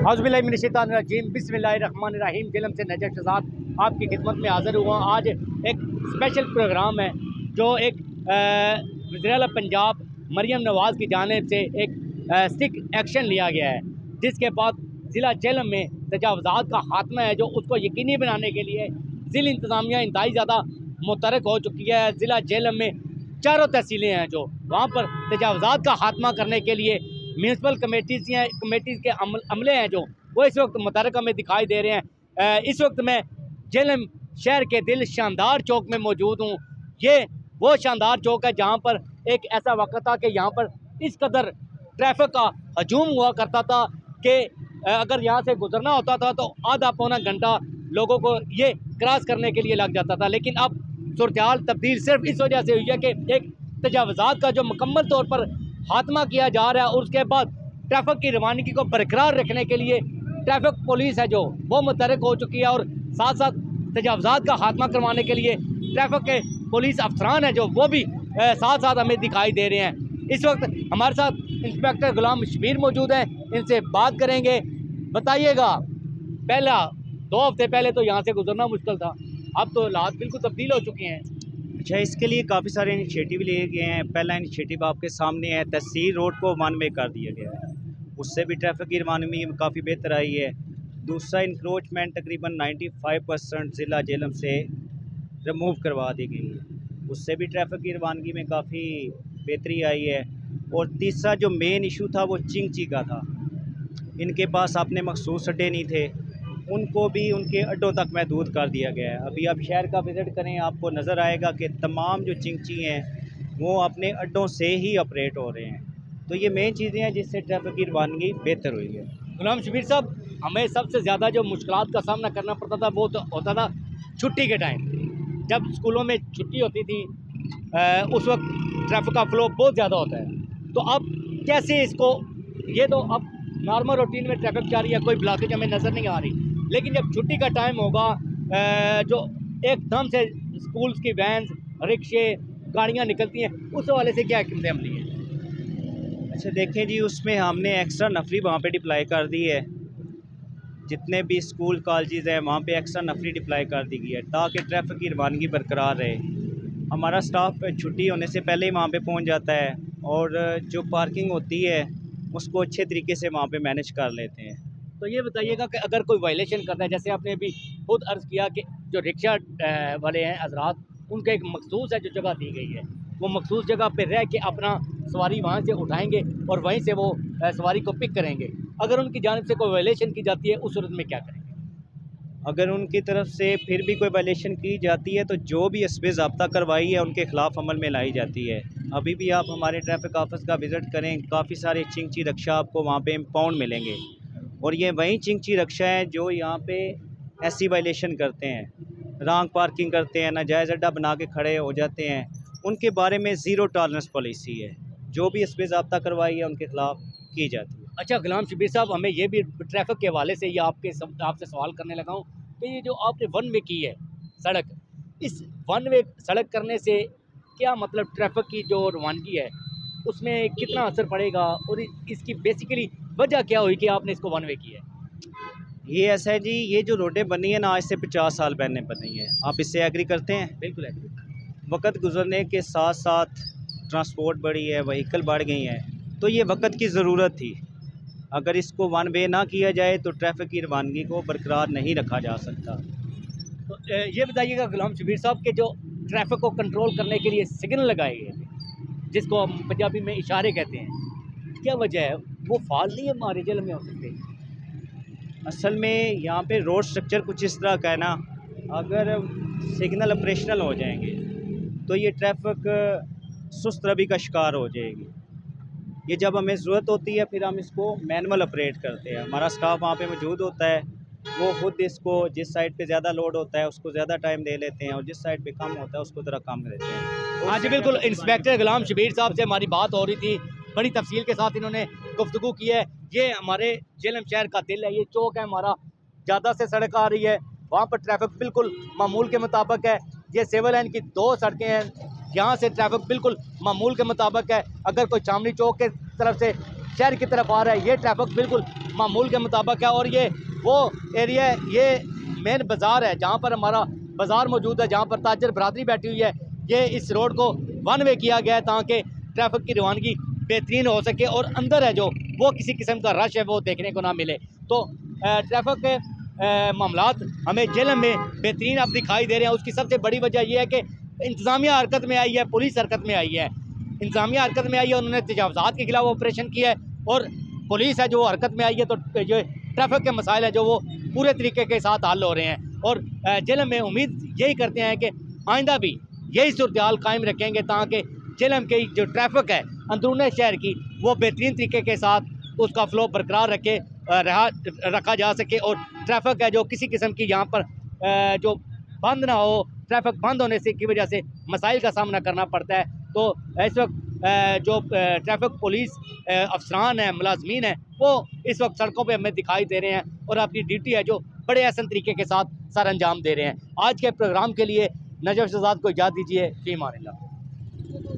औज़ुबिल्लाहिमिनश्शैतानिर्रजीम बिस्मिल्लाहिर्रहमानिर्रहीम। ज़िलम से नजर शहज़ाद आपकी खिदमत में हाज़िर हुआ। आज एक स्पेशल प्रोग्राम है जो एक वज़ीर-ए-आला पंजाब मरियम नवाज़ की जानिब से एक स्टिक एक्शन लिया गया है, जिसके बाद ज़िला जेहलम में तजावुज़ात का खात्मा है जो उसको यकीनी बनाने के लिए ज़िला इंतज़ामिया इंतहाई ज़्यादा मुतहरक हो चुकी है। ज़िला जेहलम में चारों तहसीलें हैं जो वहाँ पर तजावुज़ात का खात्मा करने के लिए म्यूनसिपल कमेटीज़ के अमले हैं जो वो इस वक्त मुतहरका में दिखाई दे रहे हैं। इस वक्त मैं जेहलम शहर के दिल शानदार चौक में मौजूद हूँ। ये वो शानदार चौक है जहाँ पर एक ऐसा वक्त था कि यहाँ पर इस कदर ट्रैफिक का हजूम हुआ करता था कि अगर यहाँ से गुजरना होता था तो आधा पौना घंटा लोगों को ये क्रॉस करने के लिए लग जाता था। लेकिन अब सूरत हाल तब्दील सिर्फ इस वजह से हुई है कि एक तजावुज़ात का जो मुकम्मल तौर पर खात्मा किया जा रहा है और उसके बाद ट्रैफिक की रवानगी को बरकरार रखने के लिए ट्रैफिक पुलिस है जो वो मुतहरक हो चुकी है और साथ साथ तजावुज़ात का खात्मा करवाने के लिए ट्रैफिक के पुलिस अफसरान हैं जो वो भी साथ साथ हमें दिखाई दे रहे हैं। इस वक्त हमारे साथ इंस्पेक्टर गुलाम शबीर मौजूद हैं, इनसे बात करेंगे। बताइएगा, पहला 2 हफ्ते पहले तो यहाँ से गुजरना मुश्किल था, अब तो हालात बिल्कुल तब्दील हो चुके हैं। अच्छा, इसके लिए काफ़ी सारे इनिशिएटिव लिए गए हैं। पहला इनिशिएटिव आपके सामने है, तहसील रोड को वन वे कर दिया गया है, उससे भी ट्रैफिक की रवानगी में काफ़ी बेहतर आई है। दूसरा, इंक्रोचमेंट तकरीबन 95% ज़िला जेहलम से रिमूव करवा दी गई है, उससे भी ट्रैफिक की रवानगी में काफ़ी बेहतरी आई है। और तीसरा जो मेन इशू था वो चिंगची का था, इनके पास अपने मखसूस अड्डे नहीं थे, उनको भी उनके अड्डों तक महदूद कर दिया गया है। अभी आप शहर का विज़िट करें, आपको नज़र आएगा कि तमाम जो चिंगची हैं वो अपने अड्डों से ही ऑपरेट हो रहे हैं। तो ये मेन चीज़ें हैं जिससे ट्रैफिक की रवानगी बेहतर हुई है। गुलाम शबीर साहब, हमें सबसे ज़्यादा जो मुश्किलात का सामना करना पड़ता था वो तो होता था छुट्टी के टाइम, जब स्कूलों में छुट्टी होती थी उस वक्त ट्रैफिक का फ़्लो बहुत ज़्यादा होता है। तो अब कैसे इसको, ये तो अब नॉर्मल रूटीन में ट्रैफिक जारी है, कोई ब्लॉकेज हमें नज़र नहीं आ रही, लेकिन जब छुट्टी का टाइम होगा जो एकदम से स्कूल्स की वैन्स, रिक्शे, गाड़ियाँ निकलती हैं, उस हवाले से क्या हिकमत अमली है? अच्छा देखें जी, उसमें हमने एक्स्ट्रा नफरी वहाँ पे डिप्लाई कर दी है। जितने भी स्कूल कॉलेजेस हैं वहाँ पे एक्स्ट्रा नफरी डिप्लाई कर दी गई है ताकि ट्रैफिक की रवानगी बरकरार रहे। हमारा स्टाफ छुट्टी होने से पहले ही वहाँ पे पहुँच जाता है और जो पार्किंग होती है उसको अच्छे तरीके से वहाँ पे मैनेज कर लेते हैं। तो ये बताइएगा कि अगर कोई वायलेशन करता है, जैसे आपने अभी खुद अर्ज़ किया कि जो रिक्शा वाले हैं हजरात, उनका एक मखसूस है जो जगह दी गई है, वो मखसूस जगह पे रह के अपना सवारी वहाँ से उठाएंगे और वहीं से वो सवारी को पिक करेंगे। अगर उनकी जानिब से कोई वायलेशन की जाती है, उस सूरत में क्या करेंगे? अगर उनकी तरफ से फिर भी कोई वायलेशन की जाती है तो जो भी हस्बे ज़ाब्ता करवाई है उनके ख़िलाफ़ अमल में लाई जाती है। अभी भी आप हमारे ट्रैफिक ऑफिस का विज़िट करें, काफ़ी सारे चिंगची रक्षा आपको वहाँ पे इम्पाउंड मिलेंगे और ये वही चिंगची रक्षा हैं जो यहाँ पे ऐसी वायलेशन करते हैं, रॉन्ग पार्किंग करते हैं, नाजायज़ अड्डा बना के खड़े हो जाते हैं। उनके बारे में ज़ीरो टॉलरेंस पॉलिसी है, जो भी हस्बे ज़ाब्ता करवाई है उनके ख़िलाफ़ की जाती है। अच्छा गुलाम शबीर साहब, हमें ये भी ट्रैफिक के हवाले से ये आपसे सवाल करने लगा हूँ कि ये जो आपने वन वे की है सड़क, इस वन वे सड़क करने से क्या मतलब ट्रैफिक की जो रवानगी है उसमें कितना असर पड़ेगा और इसकी बेसिकली वजह क्या हुई कि आपने इसको वन वे की है? ये ऐसा है जी, ये जो रोडें बनी है ना आज से 50 साल पहले बनी है, आप इससे एग्री करते हैं? बिल्कुल है। वक्त गुजरने के साथ साथ ट्रांसपोर्ट बढ़ी है, व्हीकल बढ़ गई हैं, तो ये वक्त की ज़रूरत थी। अगर इसको वन वे ना किया जाए तो ट्रैफिक की रवानगी को बरकरार नहीं रखा जा सकता। तो ये बताइएगा गुलाम शबीर साहब के जो ट्रैफिक को कंट्रोल करने के लिए सिग्नल लगाए गए थे, जिसको हम पंजाबी में इशारे कहते हैं, क्या वजह है? वो फाल नहीं है हमारे जेल में हो सकते? असल में यहाँ पे रोड स्ट्रक्चर कुछ इस तरह का है ना, अगर सिग्नल ऑपरेशनल हो जाएंगे तो ये ट्रैफिक सुस्त रवि का शिकार हो जाएगी। ये जब हमें ज़रूरत होती है फिर हम इसको मैनुअल ऑपरेट करते हैं, हमारा स्टाफ वहाँ पे मौजूद होता है, वो खुद इसको जिस साइड पे ज़्यादा लोड होता है उसको ज़्यादा टाइम दे लेते हैं और जिस साइड पे कम होता है उसको ज़रा कम देते हैं। तो हाँ जी बिल्कुल, इंस्पेक्टर गुलाम शबीर साहब से हमारी बात हो रही थी, बड़ी तफसील के साथ इन्होंने गुफ्तगू की है। ये हमारे जेहलम शहर का दिल है, ये चौक है हमारा, ज़्यादा से सड़क आ रही है, वहाँ पर ट्रैफिक बिल्कुल मामूल के मुताबिक है। ये सिविल लाइन की 2 सड़कें हैं, यहाँ से ट्रैफिक बिल्कुल मामूल के मुताबिक है। अगर कोई चामनी चौक के तरफ से शहर की तरफ आ रहा है, ये ट्रैफिक बिल्कुल मामूल के मुताबिक है। और ये वो एरिया है, ये मेन बाज़ार है जहाँ पर हमारा बाज़ार मौजूद है, जहाँ पर ताजर बरादरी बैठी हुई है। ये इस रोड को वन वे किया गया है ताकि ट्रैफिक की रवानगी बेहतरीन हो सके और अंदर है जो वो किसी किस्म का रश है वो देखने को ना मिले। तो ट्रैफिक के मामलात हमें जेलम में बेहतरीन अब दिखाई दे रहे हैं। उसकी सबसे बड़ी वजह यह है कि इंतज़ामिया हरकत में आई है, पुलिस हरकत में आई है। इंतज़ामिया हरकत में आई है, उन्होंने तजावज़ात के खिलाफ ऑपरेशन किया है, और पुलिस है जो हरकत में आई है। तो जो ट्रैफिक के मसाइल है जो वो पूरे तरीके के साथ हल हो रहे हैं। और जेलम में उम्मीद यही करते हैं कि आइंदा भी यही सूरत हाल कायम रखेंगे ताकि जेलम की जो ट्रैफिक है अंदरून शहर की वो बेहतरीन तरीके के साथ उसका फ़्लो बरकरार रखा जा सके। और ट्रैफिक है जो किसी किस्म की यहाँ पर जो बंद ना हो, ट्रैफिक बंद होने से की वजह से मसाइल का सामना करना पड़ता है। तो इस वक्त जो ट्रैफिक पुलिस अफसरान हैं, मुलाजमीन हैं, वो इस वक्त सड़कों पे हमें दिखाई दे रहे हैं और अपनी ड्यूटी है जो बड़े आसान तरीके के साथ सर अंजाम दे रहे हैं। आज के प्रोग्राम के लिए नजफ शहजाद को इजाज़त दीजिए। फी अमान अल्लाह।